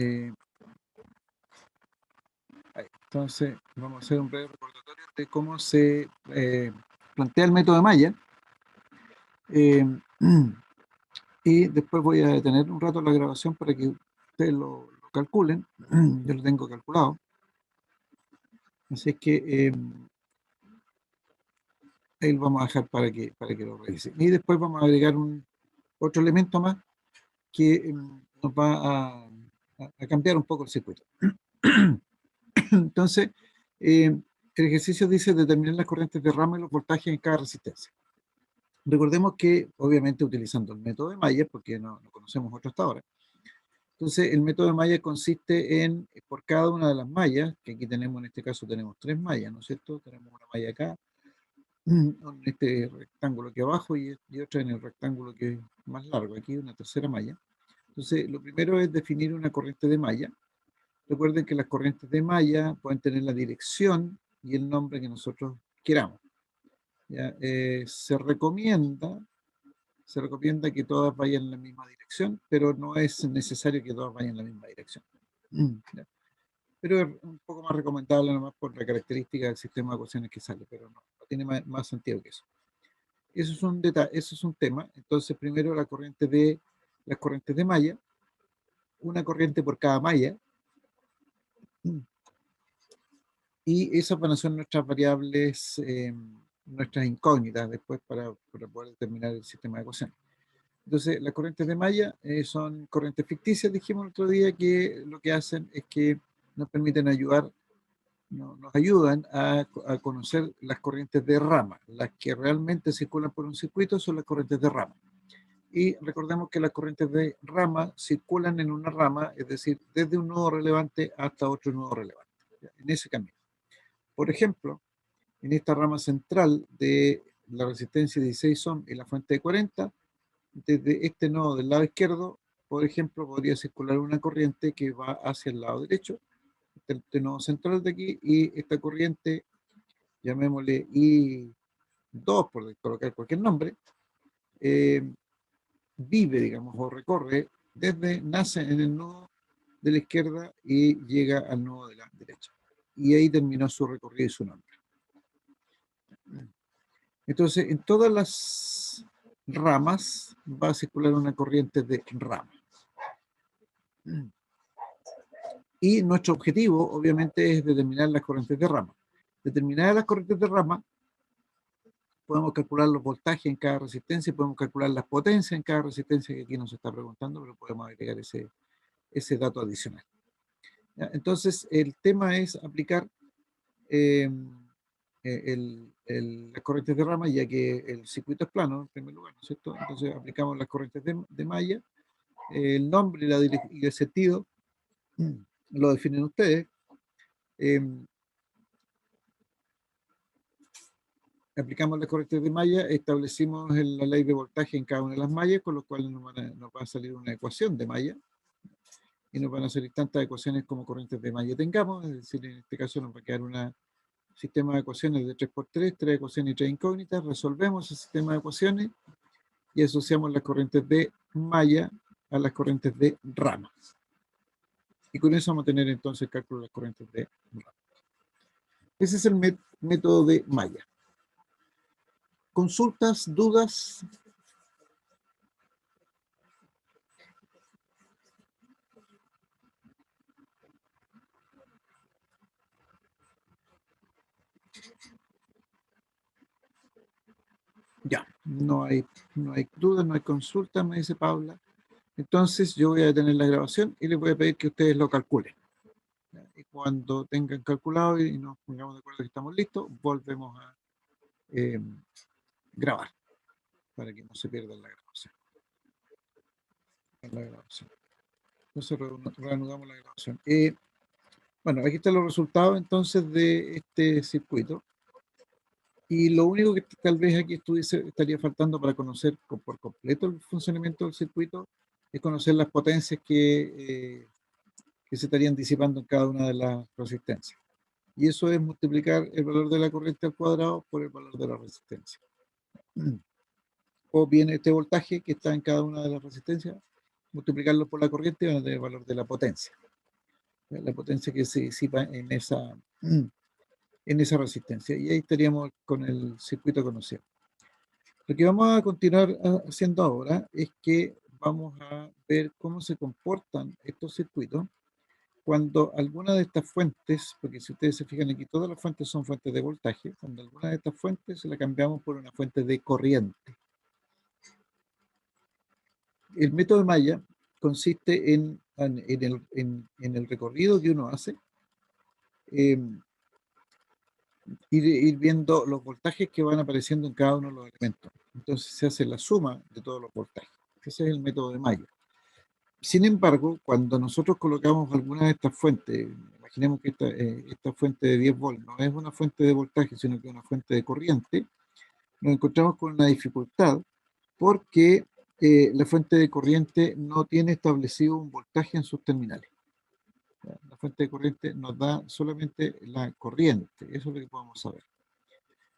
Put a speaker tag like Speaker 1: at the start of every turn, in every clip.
Speaker 1: Eh, entonces, vamos a hacer un breve recordatorio de cómo se plantea el método de Maya. Eh, y después voy a detener un rato la grabación para que ustedes lo calculen. Yo lo tengo calculado. Así es que ahí lo vamos a dejar para que lo revisen. Y después vamos a agregar otro elemento más que nos va a cambiar un poco el circuito. Entonces, el ejercicio dice determinar las corrientes de rama y los voltajes en cada resistencia. Recordemos que, obviamente, utilizando el método de Mayer, porque no conocemos otro hasta ahora. Entonces, el método de Mayer consiste en, por cada una de las mallas, que aquí tenemos, en este caso, tenemos 3 mallas, ¿no es cierto? Tenemos una malla acá, en este rectángulo aquí abajo y otra en el rectángulo que es más largo, aquí una tercera malla. Entonces, lo primero es definir una corriente de malla. Recuerden que las corrientes de malla pueden tener la dirección y el nombre que nosotros queramos. ¿Ya? Se recomienda que todas vayan en la misma dirección, pero no es necesario que todas vayan en la misma dirección. ¿Ya? Pero es un poco más recomendable nomás por la característica del sistema de ecuaciones que sale, pero no tiene más sentido que eso. Eso es un detalle, eso es un tema. Entonces, primero las corrientes de malla, una corriente por cada malla, y esas van a ser nuestras variables, nuestras incógnitas después para poder determinar el sistema de ecuaciones. Entonces, las corrientes de malla son corrientes ficticias, dijimos el otro día, que lo que hacen es que nos permiten nos ayudan a conocer las corrientes de rama. Las que realmente circulan por un circuito son las corrientes de rama. Y recordemos que las corrientes de rama circulan en una rama, es decir, desde un nodo relevante hasta otro nodo relevante, en ese camino. Por ejemplo, en esta rama central de la resistencia de 16 ohm y la fuente de 40, desde este nodo del lado izquierdo, por ejemplo, podría circular una corriente que va hacia el lado derecho, este nodo central de aquí, y esta corriente, llamémosle I2, por colocar cualquier nombre, vive, digamos, o recorre nace en el nodo de la izquierda y llega al nodo de la derecha. Y ahí terminó su recorrido y su nombre. Entonces, en todas las ramas va a circular una corriente de rama. Y nuestro objetivo, obviamente, es determinar las corrientes de rama. Determinadas las corrientes de rama, podemos calcular los voltajes en cada resistencia, podemos calcular las potencias en cada resistencia, que aquí nos está preguntando, pero podemos agregar ese dato adicional. ¿Ya? Entonces, el tema es aplicar las corrientes de rama, ya que el circuito es plano, en primer lugar, ¿no es cierto? Entonces, aplicamos las corrientes de malla, el nombre y el sentido lo definen ustedes. Aplicamos las corrientes de malla, establecimos la ley de voltaje en cada una de las mallas, con lo cual nos va a salir una ecuación de malla, y nos van a salir tantas ecuaciones como corrientes de malla tengamos, es decir, en este caso nos va a quedar un sistema de ecuaciones de 3x3, 3 ecuaciones y 3 incógnitas. Resolvemos el sistema de ecuaciones y asociamos las corrientes de malla a las corrientes de rama. Y con eso vamos a tener entonces el cálculo de las corrientes de rama. Ese es el método de malla. ¿Consultas, dudas? Ya, no hay dudas, no hay consultas, me dice Paula. Entonces yo voy a detener la grabación y les voy a pedir que ustedes lo calculen. Y cuando tengan calculado y nos pongamos de acuerdo que estamos listos, volvemos a grabar para que no se pierda la grabación. Entonces reanudamos la grabación. Bueno, aquí están los resultados entonces de este circuito. Y lo único que tal vez aquí estaría faltando para conocer por completo el funcionamiento del circuito es conocer las potencias que se estarían disipando en cada una de las resistencias. Y eso es multiplicar el valor de la corriente al cuadrado por el valor de la resistencia. O bien este voltaje que está en cada una de las resistencias, multiplicarlo por la corriente y van a tener el valor de la potencia. la potencia que se disipa en esa resistencia. Y ahí estaríamos con el circuito conocido. Lo que vamos a continuar haciendo ahora es que vamos a ver cómo se comportan estos circuitos cuando alguna de estas fuentes, porque si ustedes se fijan aquí, todas las fuentes son fuentes de voltaje, cuando alguna de estas fuentes se la cambiamos por una fuente de corriente. El método de Maya consiste en el recorrido que uno hace, ir viendo los voltajes que van apareciendo en cada uno de los elementos. Entonces se hace la suma de todos los voltajes. Ese es el método de Maya. Sin embargo, cuando nosotros colocamos alguna de estas fuentes, imaginemos que esta fuente de 10 volts no es una fuente de voltaje, sino que es una fuente de corriente, nos encontramos con una dificultad porque la fuente de corriente no tiene establecido un voltaje en sus terminales. La fuente de corriente nos da solamente la corriente, eso es lo que podemos saber.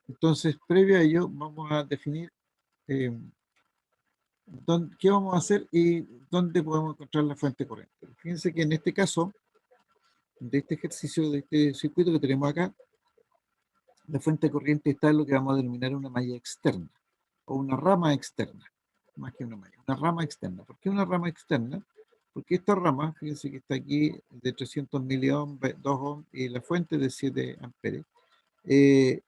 Speaker 1: Entonces, previo a ello, vamos a definir qué vamos a hacer y dónde podemos encontrar la fuente de corriente. Fíjense que en este caso, de este ejercicio, de este circuito que tenemos acá, la fuente de corriente está en lo que vamos a denominar una malla externa, o una rama externa, más que una malla, una rama externa. ¿Por qué una rama externa? Porque esta rama, fíjense que está aquí de 300 miliohms, 2 ohms, y la fuente de 7 amperes, es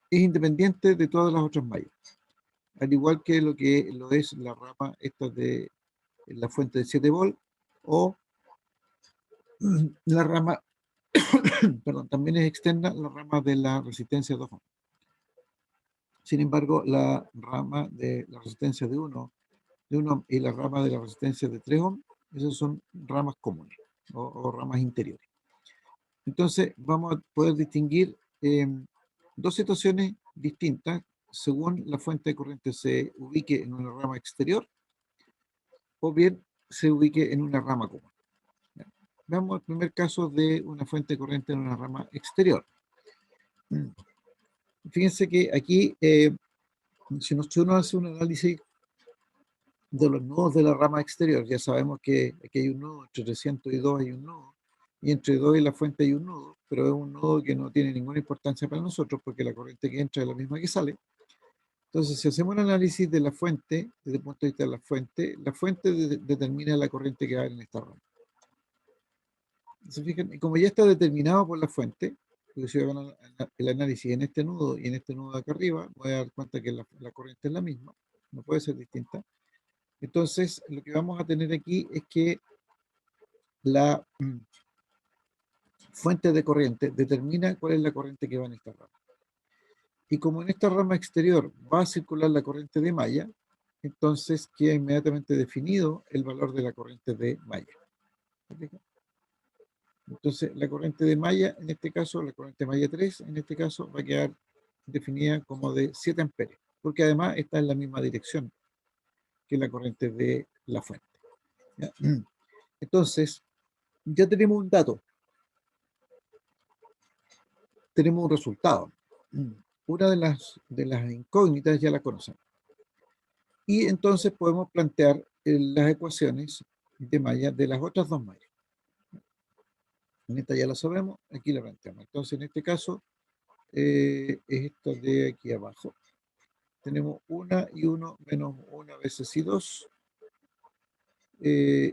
Speaker 1: independiente de todas las otras mallas, al igual que lo es la rama esta de la fuente de 7 volts, o la rama, perdón, también es externa la rama de la resistencia 2 ohms. Sin embargo, la rama de la resistencia de 1 y la rama de la resistencia de 3 ohms, esas son ramas comunes o ramas interiores. Entonces, vamos a poder distinguir dos situaciones distintas según la fuente de corriente se ubique en una rama exterior o bien se ubique en una rama común. Veamos el primer caso de una fuente de corriente en una rama exterior. Fíjense que aquí, si uno hace un análisis de los nodos de la rama exterior, ya sabemos que aquí hay un nodo, entre 300 y 2 hay un nodo, y entre 2 y la fuente hay un nodo, pero es un nodo que no tiene ninguna importancia para nosotros porque la corriente que entra es la misma que sale. Entonces, si hacemos un análisis de la fuente, desde el punto de vista de la fuente determina la corriente que va en esta rama. ¿Se fijan? Y como ya está determinado por la fuente, porque si yo hago el análisis en este nudo y en este nudo de acá arriba, voy a dar cuenta que la corriente es la misma, no puede ser distinta. Entonces, lo que vamos a tener aquí es que la fuente de corriente determina cuál es la corriente que va en esta rama. Y como en esta rama exterior va a circular la corriente de malla, entonces queda inmediatamente definido el valor de la corriente de malla. Entonces, la corriente de malla, en este caso, la corriente de malla 3, en este caso, va a quedar definida como de 7 amperes, porque además está en la misma dirección que la corriente de la fuente. ¿Ya? Entonces, ya tenemos un dato, tenemos un resultado. Una de las incógnitas ya la conocemos. Y entonces podemos plantear las ecuaciones de malla de las otras dos mallas. En esta ya la sabemos, aquí la planteamos. Entonces, en este caso, es esto de aquí abajo. Tenemos 1 y 1 menos 1 veces I2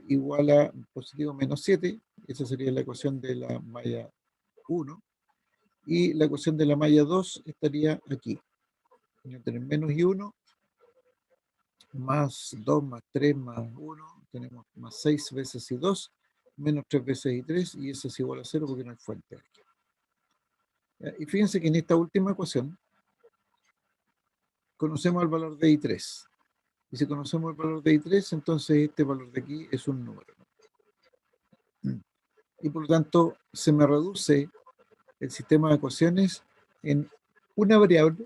Speaker 1: igual a positivo menos 7. Esa sería la ecuación de la malla 1. Y la ecuación de la malla 2 estaría aquí. Tenemos menos I1 más 2 más 3 más 1. Tenemos más 6 veces I2 menos 3 veces I3 y eso es igual a 0 porque no hay fuente aquí. Y fíjense que en esta última ecuación conocemos el valor de I3. Y si conocemos el valor de I3, entonces este valor de aquí es un número, ¿no? Y por lo tanto se me reduce el sistema de ecuaciones en una variable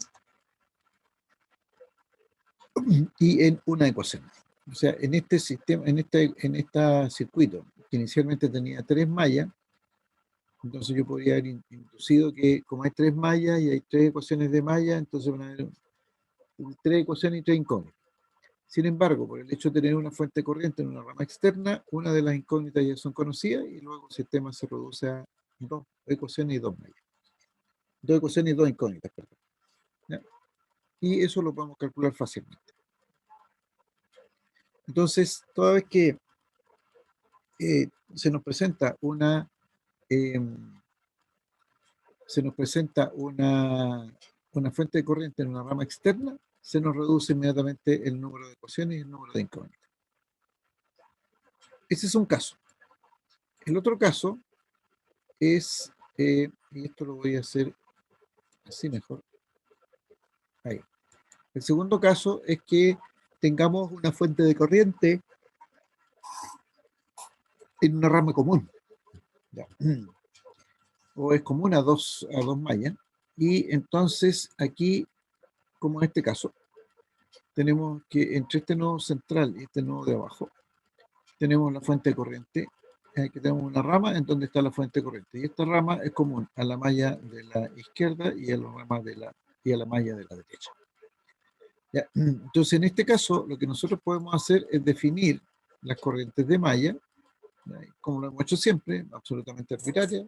Speaker 1: y en una ecuación. O sea, en este sistema, en este circuito, que inicialmente tenía 3 mallas, entonces yo podría haber inducido que como hay 3 mallas y hay 3 ecuaciones de malla, entonces van a haber 3 ecuaciones y 3 incógnitas. Sin embargo, por el hecho de tener una fuente de corriente en una rama externa, una de las incógnitas ya son conocidas y luego el sistema se reduce a dos ecuaciones y dos mallas. Dos ecuaciones y dos incógnitas, perdón. ¿Ya? Y eso lo podemos calcular fácilmente. Entonces, toda vez que se nos presenta una fuente de corriente en una rama externa, se nos reduce inmediatamente el número de ecuaciones y el número de incógnitas. Ese es un caso. El otro caso es, y esto lo voy a hacer así mejor, ahí. El segundo caso es que tengamos una fuente de corriente en una rama común, ¿ya? O es común a dos mallas, y entonces aquí, como en este caso, tenemos que entre este nodo central y este nodo de abajo, tenemos la fuente de corriente, que tenemos una rama en donde está la fuente de corriente, y esta rama es común a la malla de la izquierda y a la rama y a la malla de la derecha. ¿Ya? Entonces, en este caso, lo que nosotros podemos hacer es definir las corrientes de malla, ¿ya? Como lo hemos hecho siempre, absolutamente arbitraria,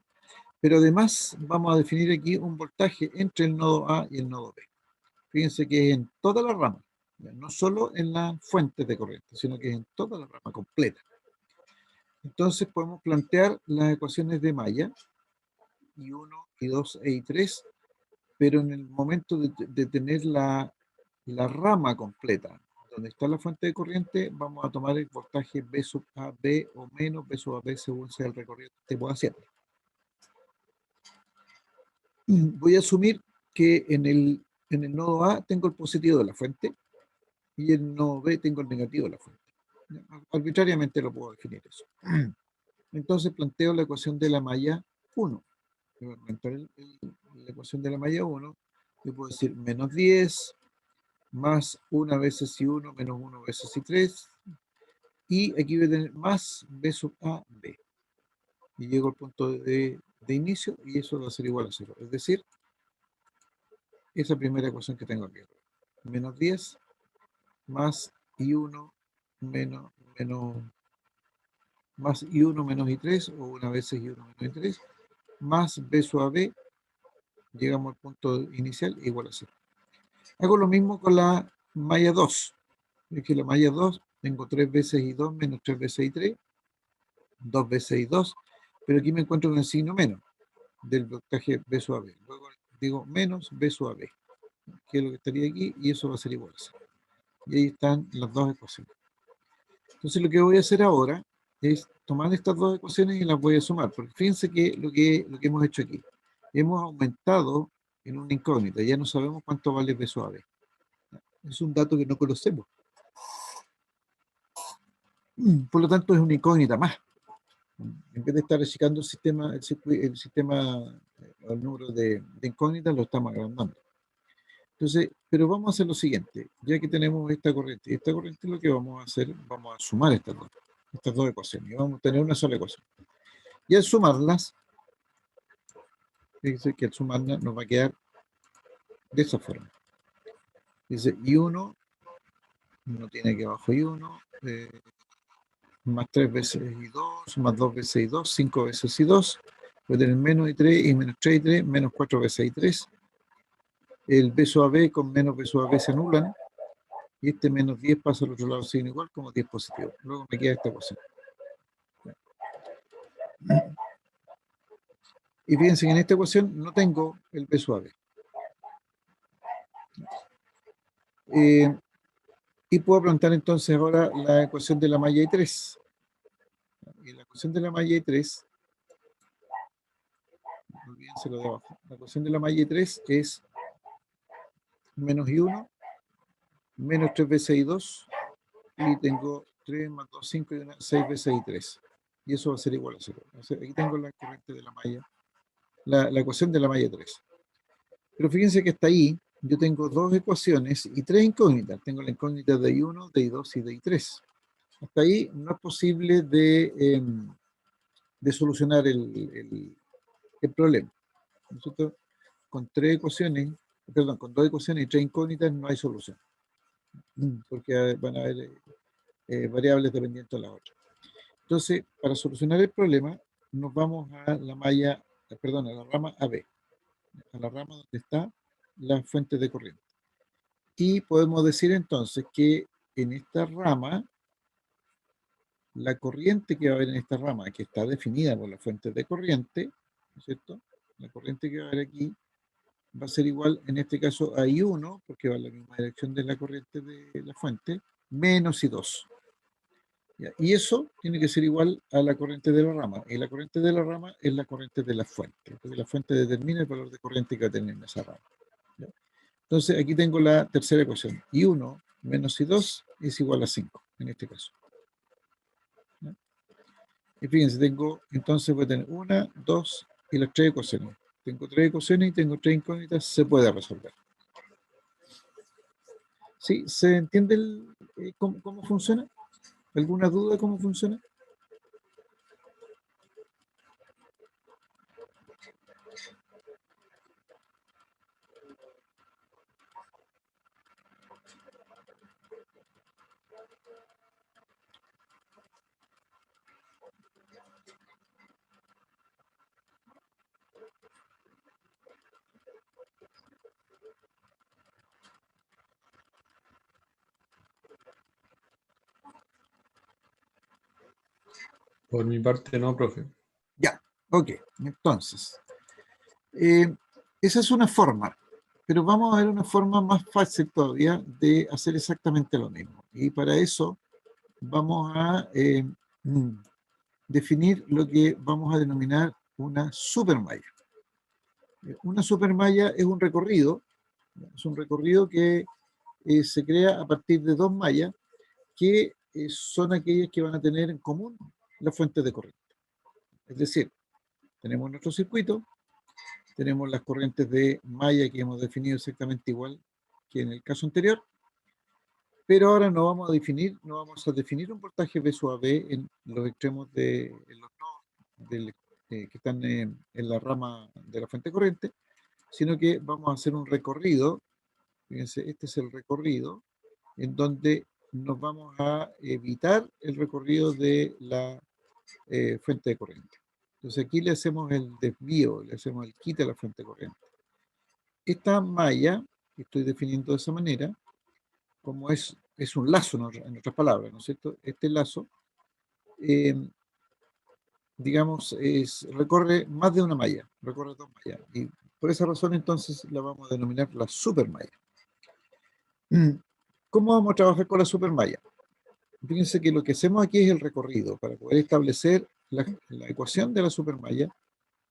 Speaker 1: pero además vamos a definir aquí un voltaje entre el nodo A y el nodo B. Fíjense que es en toda la rama, ¿ya? No solo en la fuente de corriente, sino que es en toda la rama completa. Entonces podemos plantear las ecuaciones de malla, I1, I2 e I3, pero en el momento de tener la rama completa, donde está la fuente de corriente, vamos a tomar el voltaje B sub A, B o menos B sub A, B según sea el recorrido que estemos haciendo. Voy a asumir que en el nodo A tengo el positivo de la fuente y en el nodo B tengo el negativo de la fuente. Arbitrariamente lo puedo definir eso. Entonces planteo la ecuación de la malla 1. Voy a plantear la ecuación de la malla 1. Yo puedo decir menos 10 más 1 veces I1 menos 1 veces I3. Y aquí voy a tener más B sub A, B. Y llego al punto de inicio y eso va a ser igual a 0. Es decir, esa primera ecuación que tengo aquí. Menos 10 más I1 más I1 menos I3, o una vez I1 menos I3, más B sub A, B, llegamos al punto inicial igual a 0. Hago lo mismo con la malla 2. Es que la malla 2 tengo 3 veces I2 menos 3 veces I3, 2 veces I2, pero aquí me encuentro con el signo menos del voltaje B sub A, B. Luego digo menos B sub A, B, que es lo que estaría aquí, y eso va a ser igual a 0. Y ahí están las dos ecuaciones. Entonces lo que voy a hacer ahora es tomar estas dos ecuaciones y las voy a sumar, porque fíjense que lo que hemos hecho aquí, hemos aumentado en una incógnita, ya no sabemos cuánto vale B sub A, B. Es un dato que no conocemos. Por lo tanto, es una incógnita más. En vez de estar achicando el sistema, el número de incógnitas, lo estamos agrandando. Entonces, pero vamos a hacer lo siguiente, ya que tenemos esta corriente lo que vamos a hacer, vamos a sumar estas dos ecuaciones, y vamos a tener una sola ecuación. Y al sumarlas, fíjense que al sumarlas nos va a quedar de esa forma. Dice I1, no tiene aquí abajo I1, más 3 veces I2, más 2 veces I2, 5 veces I2, voy a tener menos I3 y menos 3 I3, menos 4 veces I3. El B sub AB con menos B sub AB se anulan, y este menos 10 pasa al otro lado, signo igual, como 10 positivo. Luego me queda esta ecuación. Y fíjense que en esta ecuación no tengo el B sub AB. Y puedo plantear entonces ahora la ecuación de la malla I3. Y la ecuación de la malla I3, olvídense lo de abajo, la ecuación de la malla I3 es menos I1, menos 3 veces I2, y tengo 3 más 2, 5 y 1, 6 veces I3. Y eso va a ser igual a 0. O sea, aquí tengo la corriente de la malla, la ecuación de la malla 3. Pero fíjense que hasta ahí yo tengo dos ecuaciones y tres incógnitas. Tengo la incógnita de I1, de I2 y de I3. Hasta ahí no es posible de solucionar el problema. Nosotros con tres ecuaciones, perdón, con dos ecuaciones y tres incógnitas no hay solución. porque van a haber variables dependientes de la otra. Entonces, para solucionar el problema, nos vamos a la malla, perdón, a la rama AB, a la rama donde está la fuente de corriente. Y podemos decir entonces que en esta rama, la corriente que va a haber en esta rama, que está definida por la fuente de corriente, ¿no es cierto? La corriente que va a haber aquí va a ser igual, en este caso, a I1, porque va en la misma dirección de la corriente de la fuente, menos I2. ¿Ya? Y eso tiene que ser igual a la corriente de la rama. Y la corriente de la rama es la corriente de la fuente, porque la fuente determina el valor de corriente que va a tener en esa rama. ¿Ya? Entonces, aquí tengo la tercera ecuación. I1 menos I2 es igual a 5, en este caso. ¿Ya? Y fíjense, tengo, entonces voy a tener una, dos y las tres ecuaciones. Tengo tres ecuaciones y tengo tres incógnitas, se puede resolver. ¿Sí? ¿Se entiende cómo funciona? ¿Alguna duda de cómo funciona?
Speaker 2: Por mi parte no, profe.
Speaker 1: Ya, ok. Entonces, esa es una forma, pero vamos a ver una forma más fácil todavía de hacer exactamente lo mismo. Y para eso vamos a mm, definir lo que vamos a denominar una supermalla. Una supermalla es un recorrido que se crea a partir de dos mallas que son aquellas que van a tener en común la fuente de corriente. Es decir, tenemos nuestro circuito, tenemos las corrientes de malla que hemos definido exactamente igual que en el caso anterior, pero ahora no vamos a definir un voltaje V sub AB en los extremos de en los nodos que están en la rama de la fuente de corriente, sino que vamos a hacer un recorrido. Fíjense, este es el recorrido en donde nos vamos a evitar el recorrido de la fuente de corriente. Entonces aquí le hacemos el desvío, le hacemos el quite a la fuente de corriente. Esta malla, que estoy definiendo de esa manera, como es un lazo, en otras palabras, ¿no es cierto? Este lazo, eh, digamos, recorre más de una malla, recorre dos mallas. Y por esa razón entonces la vamos a denominar la supermalla. ¿Cómo vamos a trabajar con la supermalla? Fíjense que lo que hacemos aquí es el recorrido. Para poder establecer la ecuación de la supermalla,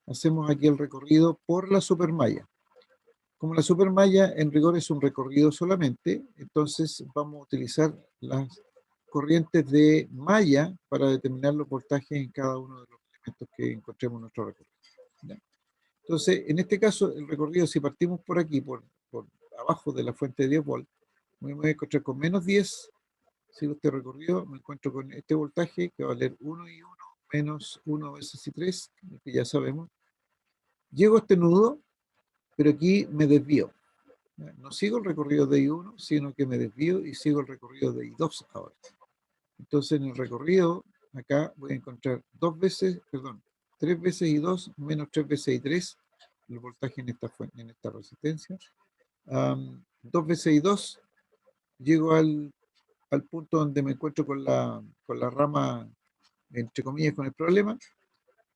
Speaker 1: hacemos aquí el recorrido por la supermalla. Como la supermalla en rigor es un recorrido solamente, entonces vamos a utilizar las corrientes de malla para determinar los voltajes en cada uno de los elementos que encontremos en nuestro recorrido. ¿Ya? Entonces, en este caso, el recorrido, si partimos por aquí, por abajo de la fuente de 10 volts, me voy a encontrar con menos 10. Sigo este recorrido, me encuentro con este voltaje que va a valer 1 y 1 menos 1 veces y 3, que ya sabemos. Llego a este nudo, pero aquí me desvío. No sigo el recorrido de I1, sino que me desvío y sigo el recorrido de I2 ahora. Entonces en el recorrido, acá voy a encontrar tres veces I2 menos 3 veces I3, el voltaje en esta resistencia. 2 veces I2, llego al punto donde me encuentro con la rama, entre comillas, con el problema,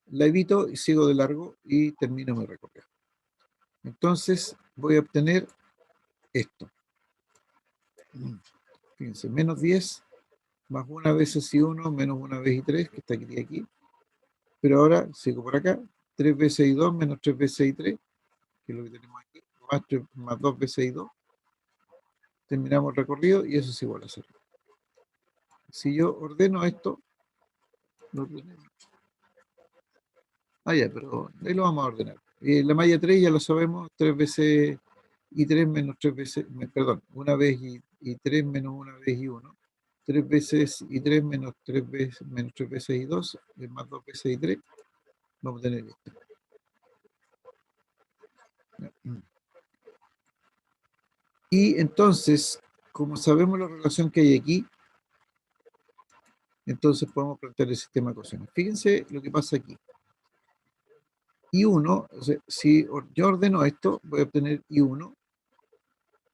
Speaker 1: la evito y sigo de largo y termino mi recorrido. Entonces voy a obtener esto. Fíjense, menos 10 más una veces I1 menos una vez I3, que está aquí. Pero ahora sigo por acá, 3 veces I2 menos 3 veces I3, que es lo que tenemos aquí, más 2 veces I2. Terminamos el recorrido y eso es igual a 0. Si yo ordeno esto, lo ordeno. Ya, pero ahí lo vamos a ordenar. La malla 3 ya lo sabemos, 3 veces I3 menos 3 veces, perdón, una vez I3 menos una vez I1. 3 veces I3 menos 3 veces I2, más 2 veces I3, vamos a tener esto. Y entonces, como sabemos la relación que hay aquí, entonces podemos plantear el sistema de ecuaciones. Fíjense lo que pasa aquí. I1, o sea, si yo ordeno esto, voy a obtener I1.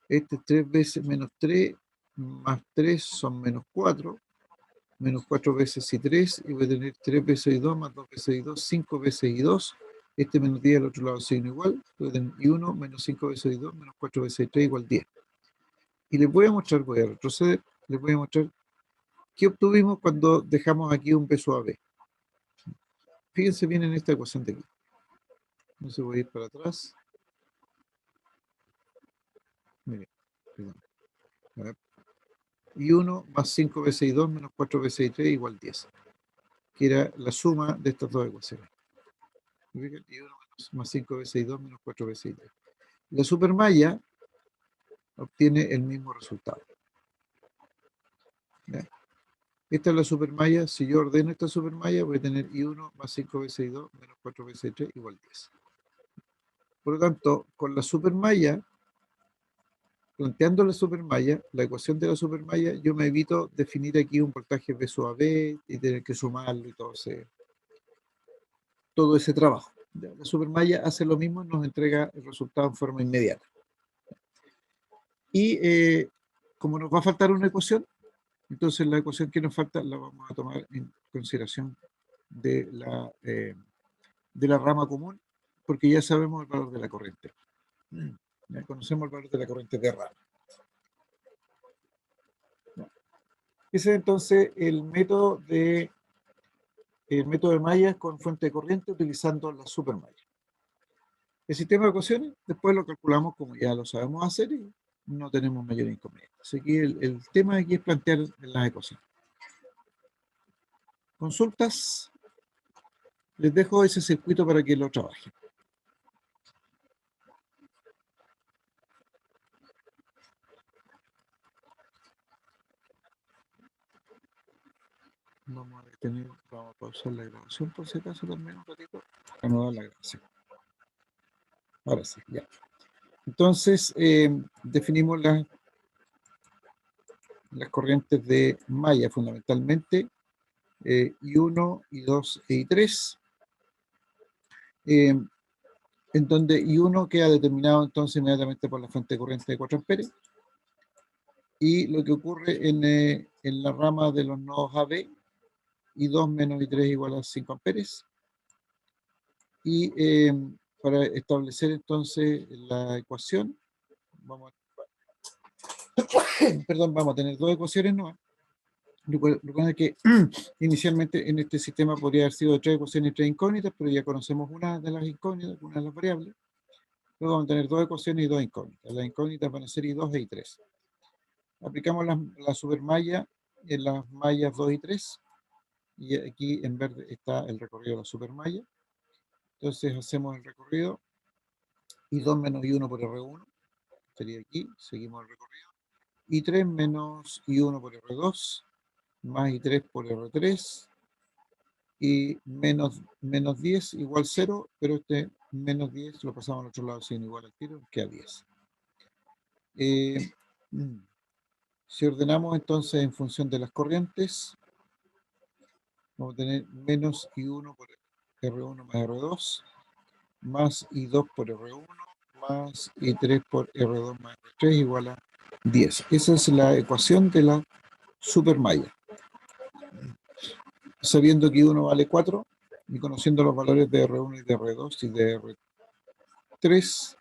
Speaker 1: Este es 3 veces menos 3, más 3 son menos 4. Menos 4 veces I3, y voy a tener 3 veces I2, más 2 veces I2, 5 veces I2. Este menos 10 al otro lado signo igual. Voy a tener I1 menos 5 veces I2, menos 4 veces I3 igual 10. Y les voy a mostrar, voy a retroceder, les voy a mostrar qué obtuvimos cuando dejamos aquí un B sub a B. Fíjense bien en esta ecuación de aquí. Entonces voy a ir para atrás. Miren, perdón. A ver. I1 más 5 veces I2 menos 4 veces I3 igual 10. Que era la suma de estas dos ecuaciones. I1 más 5 veces I2 menos 4 veces I3. La supermalla obtiene el mismo resultado. ¿Ya? Esta es la supermalla. Si yo ordeno esta supermalla, voy a tener I1 más 5 veces I2 menos 4 veces I3 igual 10. Por lo tanto, con la supermalla, planteando la supermalla, la ecuación de la supermalla, yo me evito definir aquí un voltaje B sub a B y tener que sumarlo y todo ese trabajo. La supermalla hace lo mismo y nos entrega el resultado en forma inmediata. Y como nos va a faltar una ecuación, entonces la ecuación que nos falta la vamos a tomar en consideración de la rama común, porque ya sabemos el valor de la corriente. Ya conocemos el valor de la corriente de rama. Ese es entonces el método de mallas con fuente de corriente utilizando la supermalla. El sistema de ecuaciones, después lo calculamos como ya lo sabemos hacer y no tenemos mayor inconveniente. Así que el tema aquí es plantear las ecuaciones. Consultas. Les dejo ese circuito para que lo trabajen. Vamos a detener, vamos a pausar la grabación por si acaso también un ratito. Reanudar la grabación. Ahora sí, ya. Entonces, definimos las corrientes de malla fundamentalmente, I1, I2 e I3, en donde I1 queda determinado entonces inmediatamente por la fuente de corriente de 4 amperes, y lo que ocurre en la rama de los nodos AB, I2 menos I3 igual a 5 amperes, y para establecer entonces la ecuación, vamos a tener dos ecuaciones nuevas. Recuerden que inicialmente en este sistema podría haber sido tres ecuaciones y tres incógnitas, pero ya conocemos una de las incógnitas, una de las variables. Luego vamos a tener dos ecuaciones y dos incógnitas. Las incógnitas van a ser I2 e I3. Aplicamos la supermalla en las mallas 2 y 3. Y aquí en verde está el recorrido de la supermalla. Entonces hacemos el recorrido. I2 menos I1 por R1. Sería aquí. Seguimos el recorrido. I3 menos I1 por R2. Más I3 por R3. Y menos 10 igual 0, pero este menos 10 lo pasamos al otro lado sin igual al tiro, queda 10. Si ordenamos entonces en función de las corrientes, vamos a tener menos I1 por R1 más R2, más I2 por R1, más I3 por R2 más R3 igual a 10. Esa es la ecuación de la supermalla. Sabiendo que I1 vale 4 y conociendo los valores de R1 y de R2 y de R3,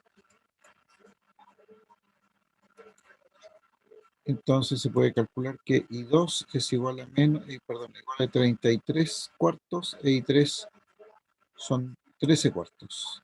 Speaker 1: entonces se puede calcular que I2 es igual a igual a 33 cuartos e I3 son 13 cuartos.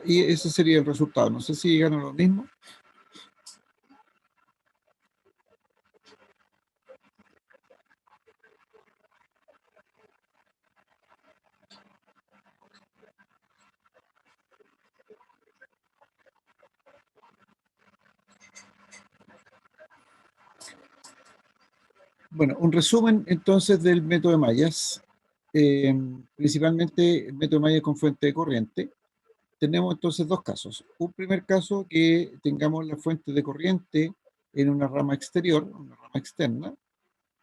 Speaker 1: Y ese sería el resultado. No sé si llegaron a lo mismo. Bueno, un resumen entonces del método de mallas. Principalmente el método de mallas con fuente de corriente. Tenemos entonces dos casos. Un primer caso, que tengamos la fuente de corriente en una rama exterior, una rama externa.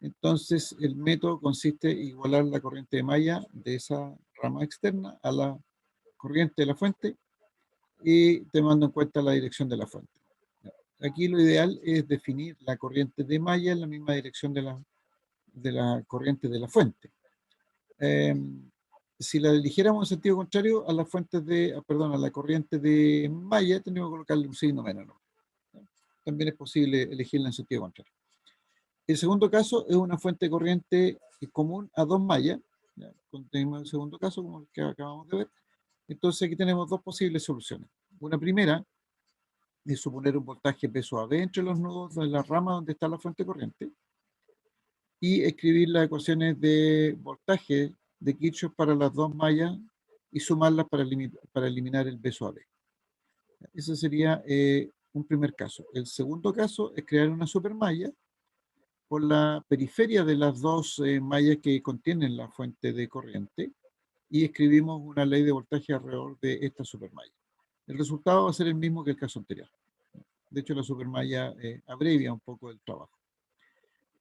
Speaker 1: Entonces el método consiste en igualar la corriente de malla de esa rama externa a la corriente de la fuente y tomando en cuenta la dirección de la fuente. Aquí lo ideal es definir la corriente de malla en la misma dirección de la corriente de la fuente. Eh, si la eligiéramos en sentido contrario a la fuente de, perdón, a la corriente de malla, tendríamos que colocarle un signo menos, ¿no? También es posible elegirla en sentido contrario. El segundo caso es una fuente de corriente común a dos mallas. ¿Ya? Tenemos el segundo caso, como el que acabamos de ver. Entonces aquí tenemos dos posibles soluciones. Una primera es suponer un voltaje P sub A entre los nodos de la rama donde está la fuente corriente y escribir las ecuaciones de voltaje de Kirchhoff para las dos mallas y sumarlas para eliminar el B sub AB. Ese sería un primer caso. El segundo caso es crear una supermalla por la periferia de las dos mallas que contienen la fuente de corriente y escribimos una ley de voltaje alrededor de esta supermalla. El resultado va a ser el mismo que el caso anterior. De hecho, la supermalla abrevia un poco el trabajo.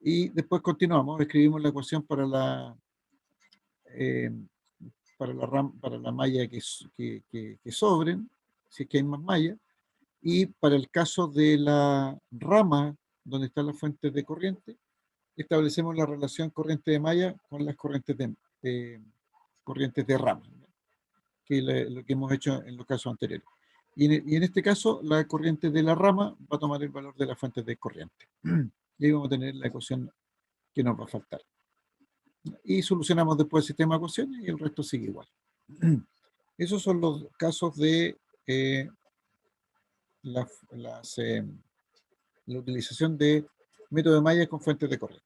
Speaker 1: Y después continuamos, escribimos la ecuación eh, para la malla que sobren, si es que hay más mallas, y para el caso de la rama donde está la fuente de corriente, establecemos la relación corriente de malla con las corrientes de rama, ¿no? Que es lo que hemos hecho en los casos anteriores. Y en este caso, la corriente de la rama va a tomar el valor de la fuente de corriente. Y ahí vamos a tener la ecuación que nos va a faltar. Y solucionamos después el sistema de ecuaciones y el resto sigue igual. Esos son los casos de la, la utilización de método de mallas con fuentes de corriente.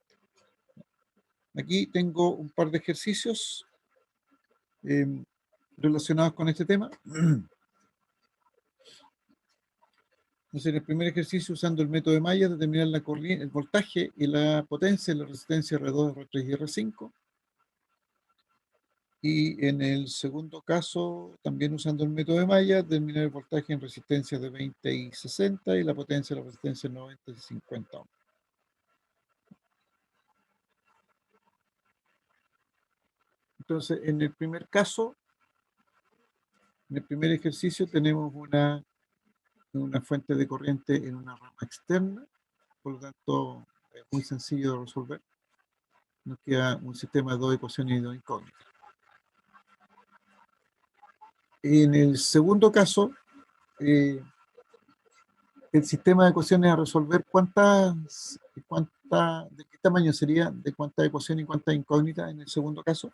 Speaker 1: Aquí tengo un par de ejercicios eh, relacionados con este tema. Entonces, en el primer ejercicio, usando el método de Maya, determinar la corriente, el voltaje y la potencia de la resistencia R2, R3 y R5. Y en el segundo caso, también usando el método de Maya, determinar el voltaje en resistencias de 20 y 60 y la potencia de la resistencia 90 y 50 ohms. Entonces, en el primer caso, en el primer ejercicio, tenemos una fuente de corriente en una rama externa, por lo tanto, es muy sencillo de resolver. Nos queda un sistema de dos ecuaciones y dos incógnitas. En el segundo caso, el sistema de ecuaciones a resolver, ¿de qué tamaño sería? ¿De cuántas ecuaciones y cuántas incógnitas en el segundo caso?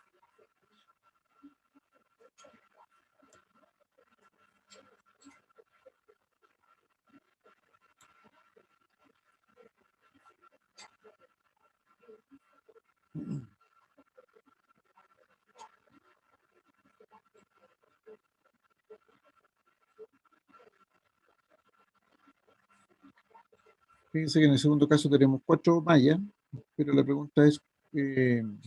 Speaker 1: Fíjense que en el segundo caso tenemos 4 mallas, pero la pregunta es, el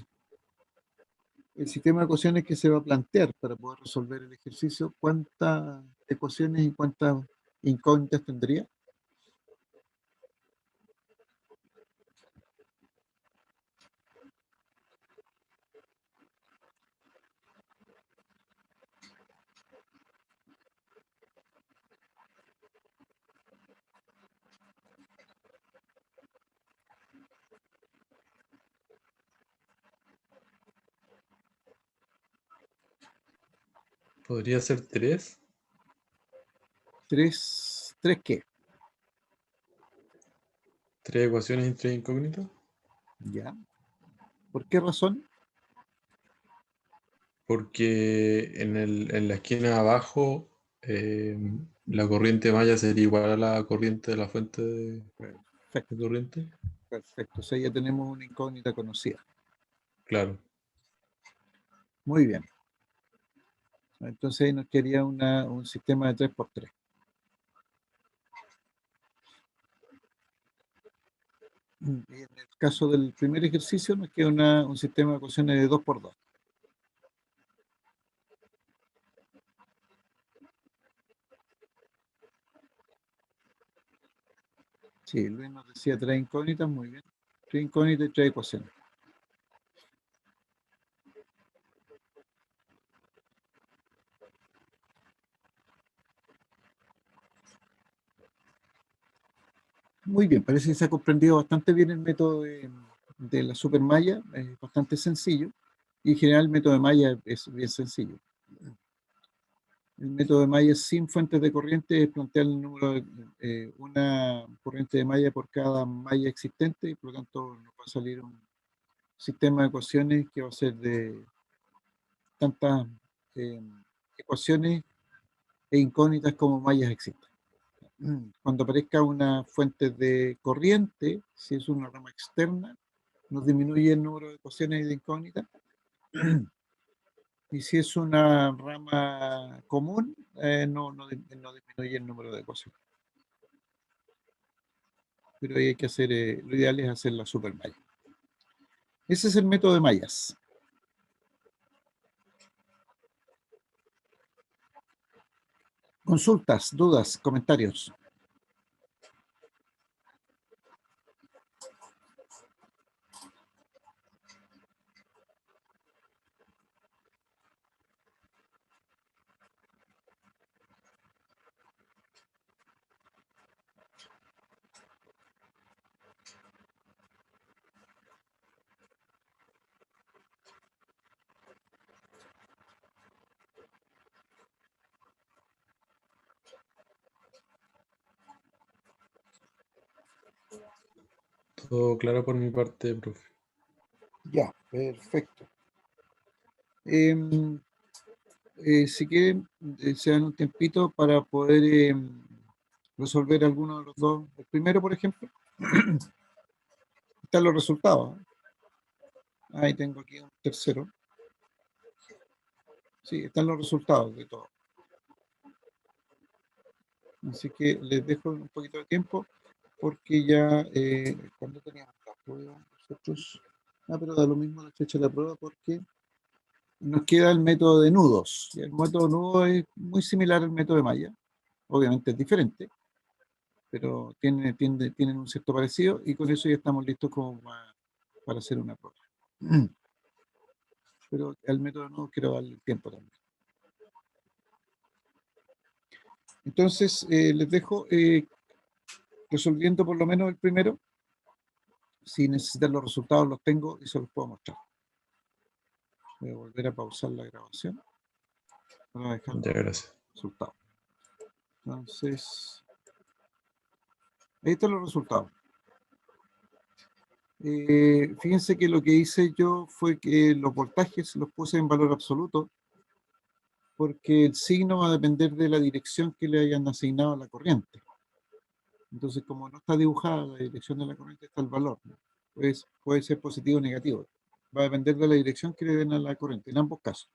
Speaker 1: sistema de ecuaciones que se va a plantear para poder resolver el ejercicio, ¿cuántas ecuaciones y cuántas incógnitas tendría?
Speaker 2: ¿Podría ser 3?
Speaker 1: ¿Tres qué?
Speaker 2: 3 ecuaciones y 3 incógnitas.
Speaker 1: ¿Ya? ¿Por qué razón?
Speaker 2: Porque en la esquina de abajo La corriente maya sería igual a la corriente de la fuente de
Speaker 1: Perfecto,
Speaker 2: corriente.
Speaker 1: perfecto. O sea, ya tenemos una incógnita conocida.
Speaker 2: Claro.
Speaker 1: Muy bien. Entonces ahí nos quedaría un sistema de 3 por 3. Y en el caso del primer ejercicio nos queda un sistema de ecuaciones de 2 por 2. Sí, Luis nos decía 3 incógnitas, muy bien. 3 incógnitas y 3 ecuaciones. Muy bien, parece que se ha comprendido bastante bien el método de la supermalla, es bastante sencillo, y en general el método de malla es bien sencillo. El método de malla sin fuentes de corriente es plantear el número una corriente de malla por cada malla existente, y por lo tanto nos va a salir un sistema de ecuaciones que va a ser de tantas eh, ecuaciones e incógnitas como mallas existen. Cuando aparezca una fuente de corriente, si es una rama externa, nos disminuye el número de ecuaciones y de incógnitas. Y si es una rama común, no disminuye el número de ecuaciones. Pero ahí hay que hacer, lo ideal es hacer la supermalla. Ese es el método de mallas. Consultas, dudas, comentarios.
Speaker 2: Todo claro por mi parte, profe.
Speaker 1: Ya, perfecto. Em, si quieren, se dan un tiempito para poder resolver alguno de los dos. El primero, por ejemplo, están los resultados. Ahí tengo aquí un tercero. Sí, están los resultados de todo. Así que les dejo un poquito de tiempo porque ya, cuando teníamos la prueba, nosotros, pero da lo mismo la fecha de la prueba porque nos queda el método de nudos. Y el método de nudos es muy similar al método de malla, obviamente es diferente, pero tienen un cierto parecido y con eso ya estamos listos como para hacer una prueba. Pero al método de nudos quiero darle el tiempo también. Entonces, les dejo resolviendo por lo menos el primero. Si necesitan los resultados, los tengo y se los puedo mostrar. Voy a volver a pausar la grabación para dejar
Speaker 2: Ya,
Speaker 1: los
Speaker 2: gracias.
Speaker 1: resultados. Entonces, ahí están los resultados. Fíjense que lo que hice yo fue que los voltajes los puse en valor absoluto porque el signo va a depender de la dirección que le hayan asignado a la corriente. Entonces, como no está dibujada la dirección de la corriente, está el valor, ¿no? Pues puede ser positivo o negativo. Va a depender de la dirección que le den a la corriente, en ambos casos.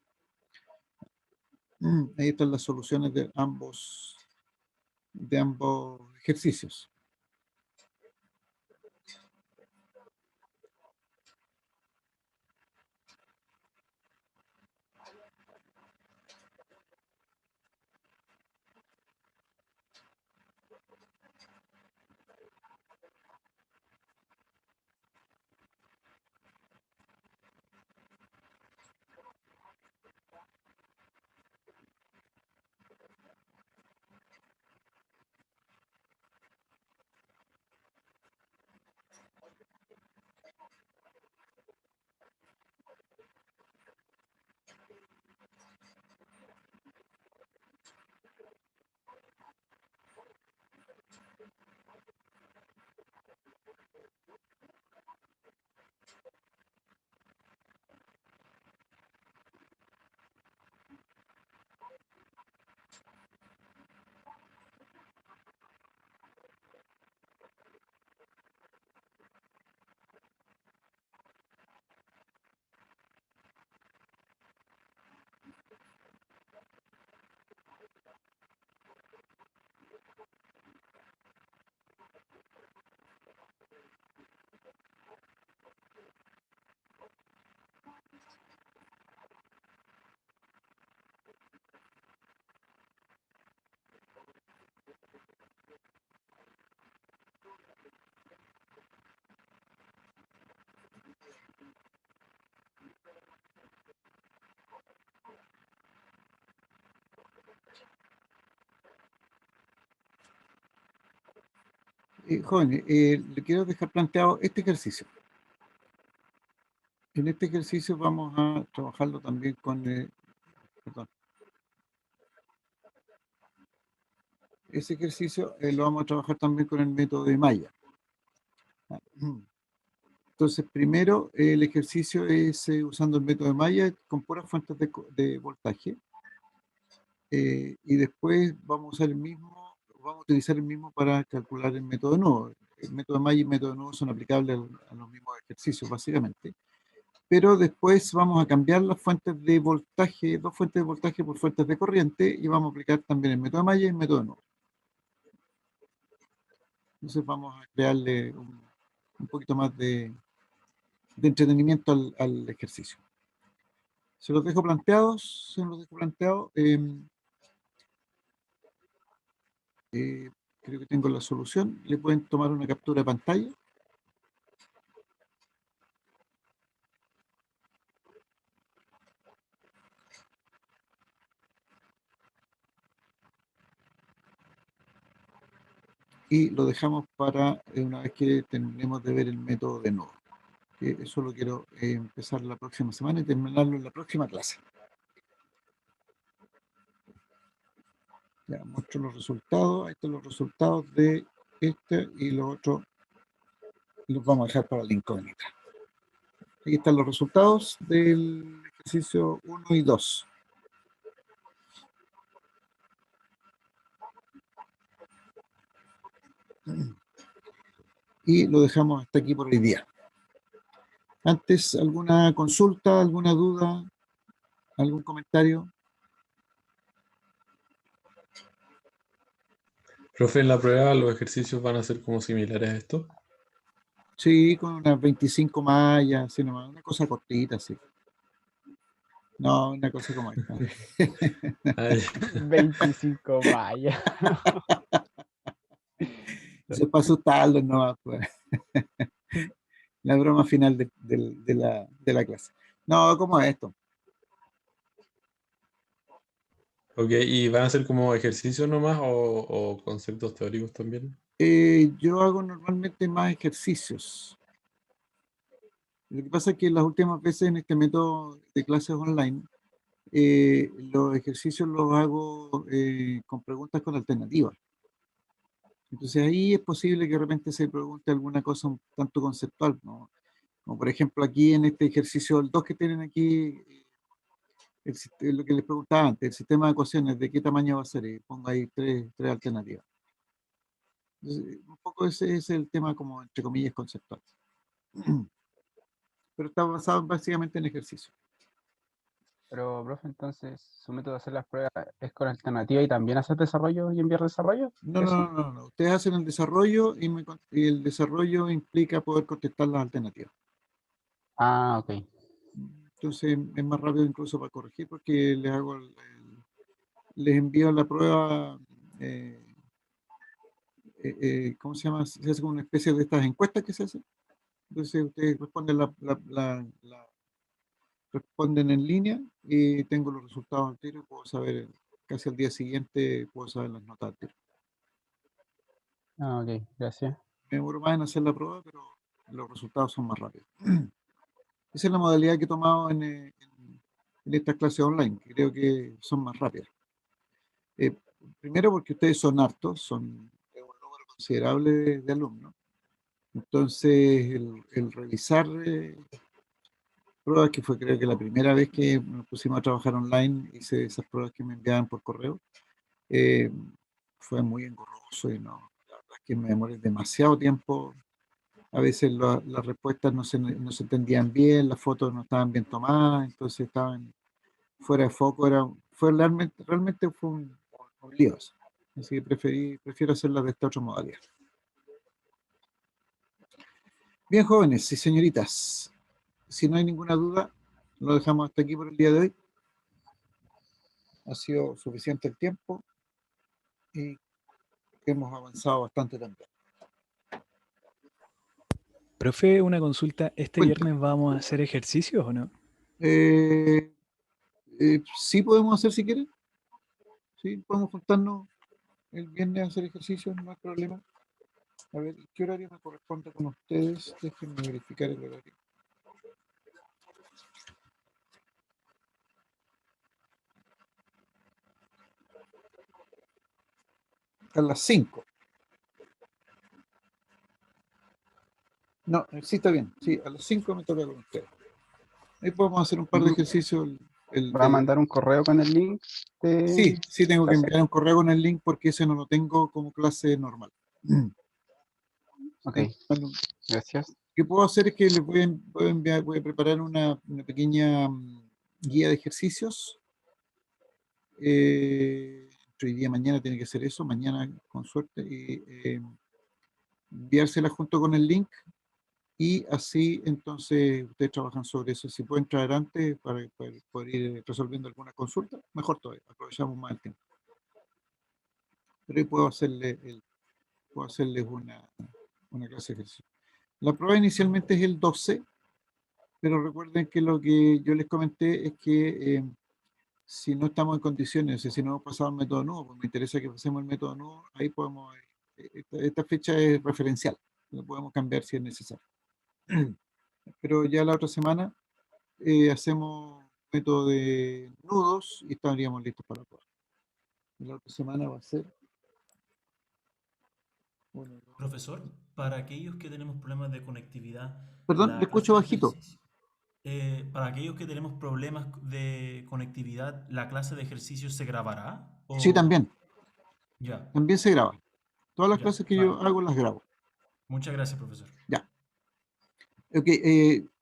Speaker 1: Ahí están las soluciones de ambos ejercicios. Jóvenes, le quiero dejar planteado este ejercicio. En este ejercicio vamos a trabajarlo también con, perdón, ese ejercicio lo vamos a trabajar también con el método de Maya. Entonces, primero el ejercicio es usando el método de Maya con puras fuentes de voltaje. Y después vamos a usar el mismo, vamos a utilizar el mismo para calcular el método de nudo. El método de Maya y el método de nudo son aplicables a los mismos ejercicios, básicamente. Pero después vamos a cambiar las fuentes de voltaje, dos fuentes de voltaje por fuentes de corriente, y vamos a aplicar también el método de Maya y el método de nudo. Entonces vamos a crearle un poquito más de entretenimiento al ejercicio. Se los dejo planteados, creo que tengo la solución. Le pueden tomar una captura de pantalla. Y lo dejamos para una vez que terminemos de ver el método de nudo. Que eso lo quiero empezar la próxima semana y terminarlo en la próxima clase. Ya, muestro los resultados. Ahí están los resultados de este y los otros los vamos a dejar para la incógnita. Aquí están los resultados del ejercicio 1 y 2. Y lo dejamos hasta aquí por hoy día. Antes, ¿alguna consulta, alguna duda, algún comentario?
Speaker 2: Profe, en la prueba los ejercicios van a ser como similares a esto.
Speaker 1: Sí, con unas 25 mallas, así nomás, una cosa cortita, sí. No, una cosa como esta.
Speaker 2: Ah,
Speaker 3: 25 mayas.
Speaker 1: Eso es para asustarlos, no, pues. La broma final de la clase. No, como esto.
Speaker 2: ok, ¿y van a ser como ejercicios nomás o conceptos teóricos también?
Speaker 1: Yo hago normalmente más ejercicios. Lo que pasa es que las últimas veces en este método de clases online, los ejercicios los hago con preguntas con alternativas. Entonces ahí es posible que de repente se pregunte alguna cosa un tanto conceptual, ¿no? Como por ejemplo aquí en este ejercicio, el 2 que tienen aquí, lo que les preguntaba antes, el sistema de ecuaciones, ¿de qué tamaño va a ser? Y pongo ahí tres alternativas. Entonces, un poco ese es el tema como, entre comillas, conceptual. Pero está basado básicamente en ejercicio.
Speaker 3: Pero, profe, entonces, su método de hacer las pruebas es con alternativa y también hacer desarrollo y enviar desarrollo.
Speaker 1: No,
Speaker 3: ¿Eso?
Speaker 1: no, no, no, no. Ustedes hacen el desarrollo y el desarrollo implica poder contestar las alternativas.
Speaker 3: Ah, ok.
Speaker 1: Entonces es más rápido incluso para corregir porque les hago les envío la prueba, ¿cómo se llama? Se hace como una especie de estas encuestas que se hacen. Entonces ustedes responden, responden en línea y tengo los resultados al tiro y puedo saber, casi al día siguiente, puedo saber las notas al tiro.
Speaker 3: Ah, ok, gracias.
Speaker 1: Me demoro más en hacer la prueba, pero los resultados son más rápidos. Esa es la modalidad que he tomado en estas clases online, que creo que son más rápidas. Eh, Primero porque ustedes son hartos, son un número considerable de alumnos. Entonces, el revisar pruebas, que fue creo que la primera vez que nos pusimos a trabajar online, hice esas pruebas que me enviaban por correo, eh, fue muy engorroso y no, la verdad es que me demoré demasiado tiempo. A veces las respuestas no se entendían bien, las fotos no estaban bien tomadas, entonces estaban fuera de foco. Realmente fue un lío eso. Así que prefiero hacerlas de esta otra modalidad. Bien, jóvenes y señoritas, si no hay ninguna duda, lo dejamos hasta aquí por el día de hoy. Ha sido suficiente el tiempo y hemos avanzado bastante también.
Speaker 4: Profe, una consulta. ¿Este
Speaker 1: Cuéntame.
Speaker 4: viernes vamos a hacer ejercicios o no?
Speaker 1: Sí podemos hacer si quieren. Sí, podemos juntarnos el viernes a hacer ejercicio, no hay problema. A ver, ¿qué horario me corresponde con ustedes? Déjenme verificar el horario. A las 5. No, sí está bien. Sí, a las 5 me toca con ustedes. Ahí podemos hacer un par de ejercicios.
Speaker 3: ¿Va a mandar un correo con el link?
Speaker 1: Sí, sí tengo que
Speaker 3: clase?
Speaker 1: enviar un correo con el link porque ese no lo tengo como clase normal.
Speaker 3: Ok,
Speaker 1: Bueno,
Speaker 3: gracias.
Speaker 1: lo que puedo hacer es que les voy a enviar, voy a preparar una pequeña guía de ejercicios. Hoy día, mañana tiene que ser eso, mañana con suerte, y enviársela junto con el link. Y así entonces ustedes trabajan sobre eso. Si pueden traer antes para poder ir resolviendo alguna consulta, mejor todavía, aprovechamos más el tiempo. Pero ahí puedo hacerles una clase de ejercicio. La prueba inicialmente es el 12, pero recuerden que lo que yo les comenté es que si no estamos en condiciones, o sea, si no hemos pasado el método nuevo, pues me interesa que pasemos el método nuevo, ahí podemos, esta fecha es referencial, lo podemos cambiar si es necesario. Pero ya la otra semana hacemos método de nudos y estaríamos listos para la prueba. La otra semana va a ser... Bueno,
Speaker 5: Profesor, para aquellos que tenemos problemas de conectividad,
Speaker 1: perdón, le
Speaker 5: la
Speaker 1: escucho
Speaker 5: clase de
Speaker 1: bajito.
Speaker 5: ejercicio, para aquellos que tenemos problemas de conectividad, ¿la clase de ejercicio se grabará?
Speaker 1: Sí, también
Speaker 5: Ya,
Speaker 1: se graba. Todas las
Speaker 5: ya,
Speaker 1: clases que yo
Speaker 5: vale.
Speaker 1: hago las grabo.
Speaker 5: Muchas gracias, profesor.
Speaker 1: Ya. Ok,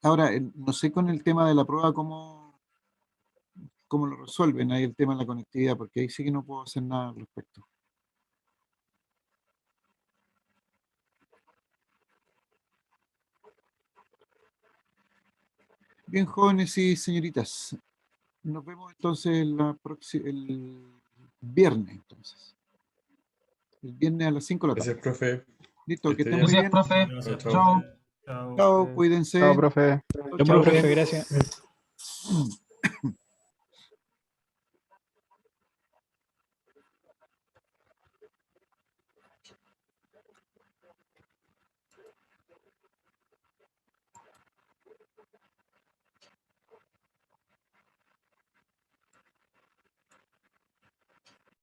Speaker 1: ahora, no sé con el tema de la prueba cómo lo resuelven ahí el tema de la conectividad, porque ahí sí que no puedo hacer nada al respecto. Bien, jóvenes y señoritas, nos vemos entonces el viernes, entonces. El viernes a las 5 de la tarde.
Speaker 2: Gracias, profe.
Speaker 1: Listo, que
Speaker 2: esté
Speaker 1: estén muy
Speaker 2: bien.
Speaker 1: bien.
Speaker 6: profe.
Speaker 5: Gracias,
Speaker 2: Chao.
Speaker 5: profe. Chao.
Speaker 1: Chao, cuídense.
Speaker 3: Chao, profe.
Speaker 1: Chao,
Speaker 4: Chao,
Speaker 1: chao.
Speaker 4: profe, gracias.